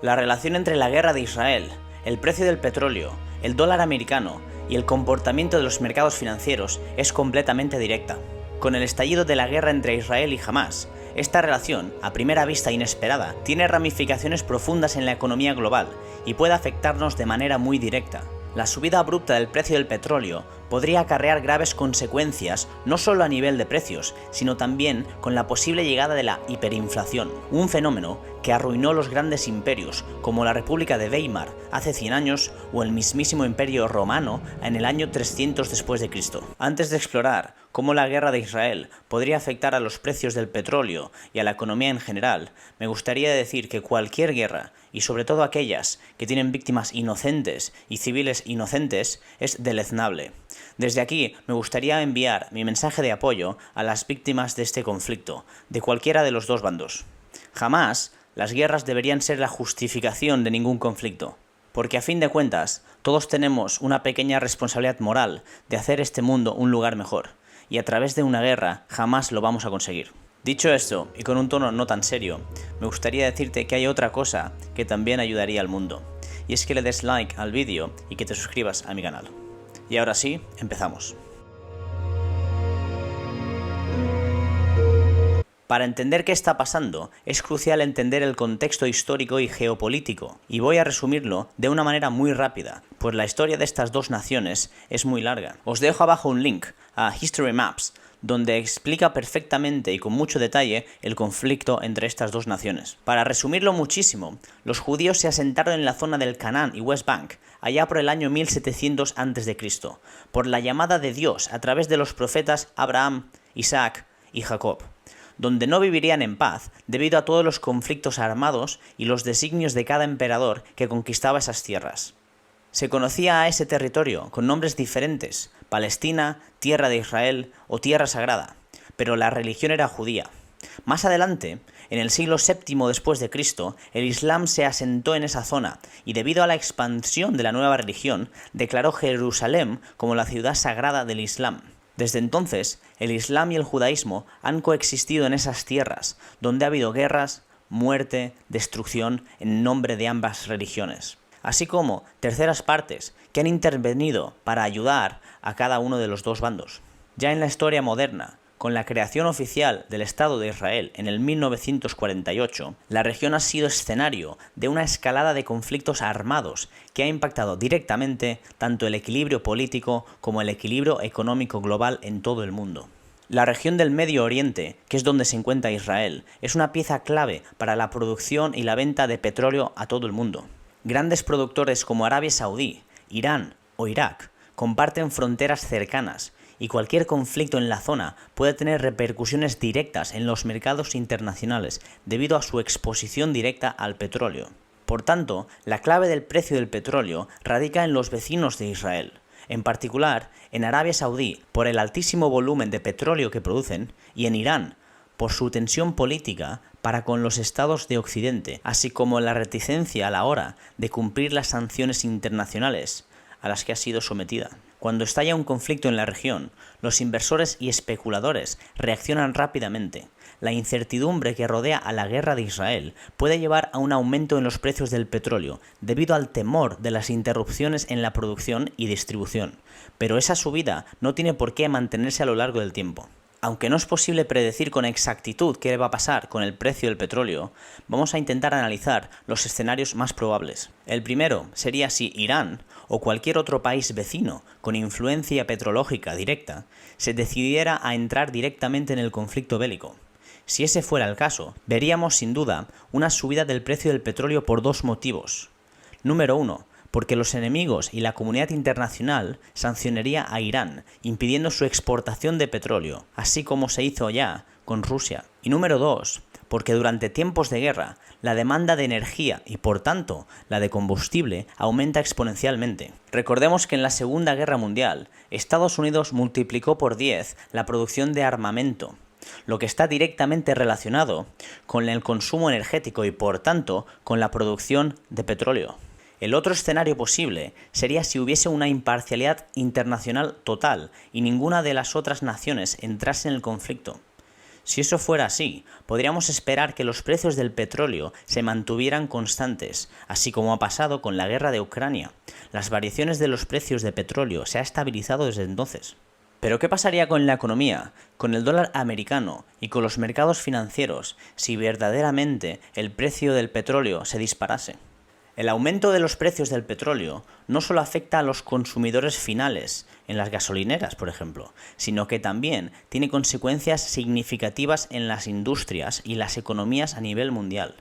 La relación entre la guerra de Israel, el precio del petróleo, el dólar americano y el comportamiento de los mercados financieros es completamente directa. Con el estallido de la guerra entre Israel y Hamás, esta relación, a primera vista inesperada, tiene ramificaciones profundas en la economía global y puede afectarnos de manera muy directa. La subida abrupta del precio del petróleo podría acarrear graves consecuencias no solo a nivel de precios, sino también con la posible llegada de la hiperinflación, un fenómeno que arruinó los grandes imperios como la República de Weimar hace 100 años o el mismísimo Imperio Romano en el año 300 después de Cristo. Antes de explorar cómo la guerra de Israel podría afectar a los precios del petróleo y a la economía en general, me gustaría decir que cualquier guerra, y sobre todo aquellas que tienen víctimas inocentes y civiles inocentes, es deleznable. Desde aquí me gustaría enviar mi mensaje de apoyo a las víctimas de este conflicto, de cualquiera de los dos bandos. Jamás las guerras deberían ser la justificación de ningún conflicto, porque a fin de cuentas todos tenemos una pequeña responsabilidad moral de hacer este mundo un lugar mejor, y a través de una guerra jamás lo vamos a conseguir. Dicho esto, y con un tono no tan serio, me gustaría decirte que hay otra cosa que también ayudaría al mundo, y es que le des like al vídeo y que te suscribas a mi canal. Y ahora sí, empezamos. Para entender qué está pasando, es crucial entender el contexto histórico y geopolítico, y voy a resumirlo de una manera muy rápida, pues la historia de estas dos naciones es muy larga. Os dejo abajo un link a History Maps, donde explica perfectamente y con mucho detalle el conflicto entre estas dos naciones. Para resumirlo muchísimo, los judíos se asentaron en la zona del Canaán y West Bank, allá por el año 1700 a.C., por la llamada de Dios a través de los profetas Abraham, Isaac y Jacob, donde no vivirían en paz debido a todos los conflictos armados y los designios de cada emperador que conquistaba esas tierras. Se conocía a ese territorio con nombres diferentes: Palestina, Tierra de Israel o Tierra Sagrada, pero la religión era judía. Más adelante, en el siglo VII después de Cristo, el Islam se asentó en esa zona y debido a la expansión de la nueva religión, declaró Jerusalén como la ciudad sagrada del Islam. Desde entonces, el Islam y el judaísmo han coexistido en esas tierras, donde ha habido guerras, muerte, destrucción en nombre de ambas religiones, así como terceras partes que han intervenido para ayudar a cada uno de los dos bandos. Ya en la historia moderna, con la creación oficial del Estado de Israel en el 1948, la región ha sido escenario de una escalada de conflictos armados que ha impactado directamente tanto el equilibrio político como el equilibrio económico global en todo el mundo. La región del Medio Oriente, que es donde se encuentra Israel, es una pieza clave para la producción y la venta de petróleo a todo el mundo. Grandes productores como Arabia Saudí, Irán o Irak comparten fronteras cercanas, y cualquier conflicto en la zona puede tener repercusiones directas en los mercados internacionales debido a su exposición directa al petróleo. Por tanto, la clave del precio del petróleo radica en los vecinos de Israel, en particular en Arabia Saudí por el altísimo volumen de petróleo que producen y en Irán por su tensión política para con los estados de Occidente, así como la reticencia a la hora de cumplir las sanciones internacionales a las que ha sido sometida. Cuando estalla un conflicto en la región, los inversores y especuladores reaccionan rápidamente. La incertidumbre que rodea a la guerra de Israel puede llevar a un aumento en los precios del petróleo debido al temor de las interrupciones en la producción y distribución, pero esa subida no tiene por qué mantenerse a lo largo del tiempo. Aunque no es posible predecir con exactitud qué va a pasar con el precio del petróleo, vamos a intentar analizar los escenarios más probables. El primero sería si Irán o cualquier otro país vecino con influencia petrológica directa se decidiera a entrar directamente en el conflicto bélico. Si ese fuera el caso, veríamos sin duda una subida del precio del petróleo por dos motivos. Número 1. Porque los enemigos y la comunidad internacional sancionaría a Irán, impidiendo su exportación de petróleo, así como se hizo ya con Rusia. Y número 2, porque durante tiempos de guerra, la demanda de energía y por tanto la de combustible aumenta exponencialmente. Recordemos que en la Segunda Guerra Mundial, Estados Unidos multiplicó por 10 la producción de armamento, lo que está directamente relacionado con el consumo energético y por tanto con la producción de petróleo. El otro escenario posible sería si hubiese una imparcialidad internacional total y ninguna de las otras naciones entrase en el conflicto. Si eso fuera así, podríamos esperar que los precios del petróleo se mantuvieran constantes, así como ha pasado con la guerra de Ucrania. Las variaciones de los precios de petróleo se han estabilizado desde entonces. Pero ¿qué pasaría con la economía, con el dólar americano y con los mercados financieros si verdaderamente el precio del petróleo se disparase? El aumento de los precios del petróleo no solo afecta a los consumidores finales, en las gasolineras, por ejemplo, sino que también tiene consecuencias significativas en las industrias y las economías a nivel mundial.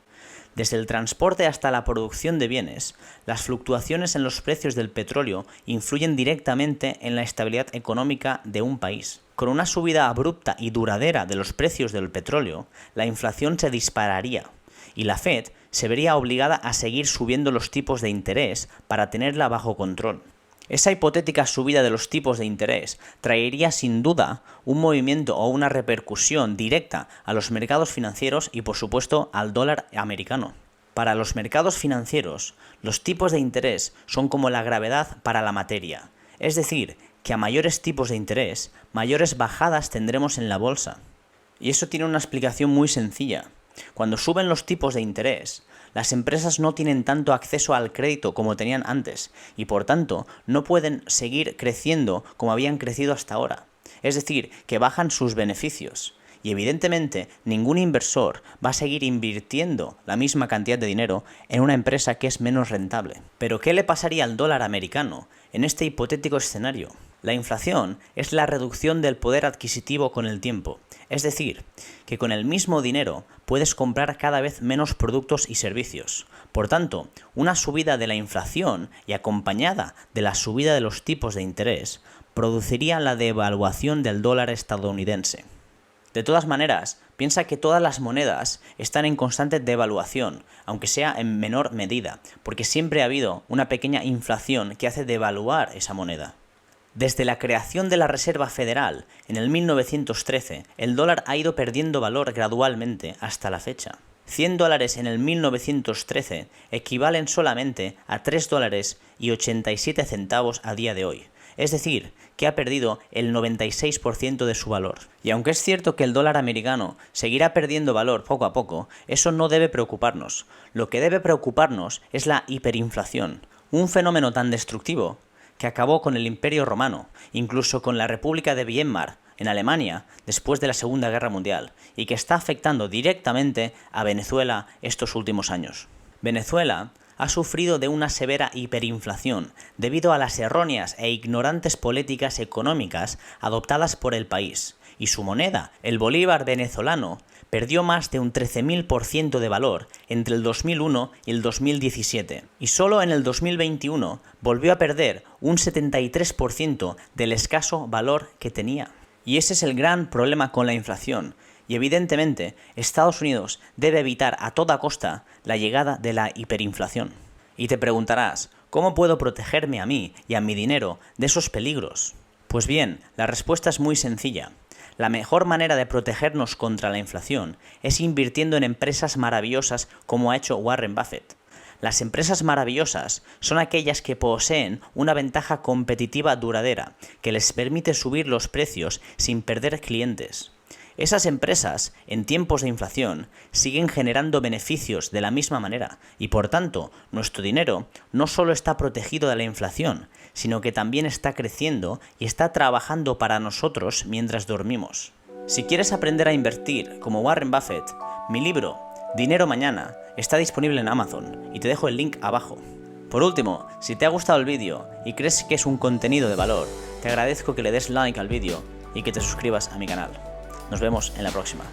Desde el transporte hasta la producción de bienes, las fluctuaciones en los precios del petróleo influyen directamente en la estabilidad económica de un país. Con una subida abrupta y duradera de los precios del petróleo, la inflación se dispararía y la Fed se vería obligada a seguir subiendo los tipos de interés para tenerla bajo control. Esa hipotética subida de los tipos de interés traería sin duda un movimiento o una repercusión directa a los mercados financieros y por supuesto al dólar americano. Para los mercados financieros, los tipos de interés son como la gravedad para la materia, es decir, que a mayores tipos de interés, mayores bajadas tendremos en la bolsa. Y eso tiene una explicación muy sencilla. Cuando suben los tipos de interés, las empresas no tienen tanto acceso al crédito como tenían antes y por tanto no pueden seguir creciendo como habían crecido hasta ahora. Es decir, que bajan sus beneficios. Y evidentemente ningún inversor va a seguir invirtiendo la misma cantidad de dinero en una empresa que es menos rentable. Pero ¿qué le pasaría al dólar americano en este hipotético escenario? La inflación es la reducción del poder adquisitivo con el tiempo. Es decir, que con el mismo dinero puedes comprar cada vez menos productos y servicios. Por tanto, una subida de la inflación y acompañada de la subida de los tipos de interés produciría la devaluación del dólar estadounidense. De todas maneras, piensa que todas las monedas están en constante devaluación, aunque sea en menor medida, porque siempre ha habido una pequeña inflación que hace devaluar esa moneda. Desde la creación de la Reserva Federal en el 1913, el dólar ha ido perdiendo valor gradualmente hasta la fecha. $100 en el 1913 equivalen solamente a $3.87 a día de hoy. Es decir, que ha perdido el 96% de su valor. Y aunque es cierto que el dólar americano seguirá perdiendo valor poco a poco, eso no debe preocuparnos. Lo que debe preocuparnos es la hiperinflación, un fenómeno tan destructivo que acabó con el Imperio Romano, incluso con la República de Weimar en Alemania después de la Segunda Guerra Mundial, y que está afectando directamente a Venezuela estos últimos años. Venezuela ha sufrido de una severa hiperinflación debido a las erróneas e ignorantes políticas económicas adoptadas por el país, y su moneda, el bolívar venezolano, perdió más de un 13.000% de valor entre el 2001 y el 2017, y solo en el 2021 volvió a perder un 73% del escaso valor que tenía. Y ese es el gran problema con la inflación, y evidentemente Estados Unidos debe evitar a toda costa la llegada de la hiperinflación. Y te preguntarás, ¿cómo puedo protegerme a mí y a mi dinero de esos peligros? Pues bien, la respuesta es muy sencilla. La mejor manera de protegernos contra la inflación es invirtiendo en empresas maravillosas como ha hecho Warren Buffett. Las empresas maravillosas son aquellas que poseen una ventaja competitiva duradera que les permite subir los precios sin perder clientes. Esas empresas, en tiempos de inflación, siguen generando beneficios de la misma manera y, por tanto, nuestro dinero no solo está protegido de la inflación, sino que también está creciendo y está trabajando para nosotros mientras dormimos. Si quieres aprender a invertir como Warren Buffett, mi libro, Dinero Mañana, está disponible en Amazon y te dejo el link abajo. Por último, si te ha gustado el vídeo y crees que es un contenido de valor, te agradezco que le des like al vídeo y que te suscribas a mi canal. Nos vemos en la próxima.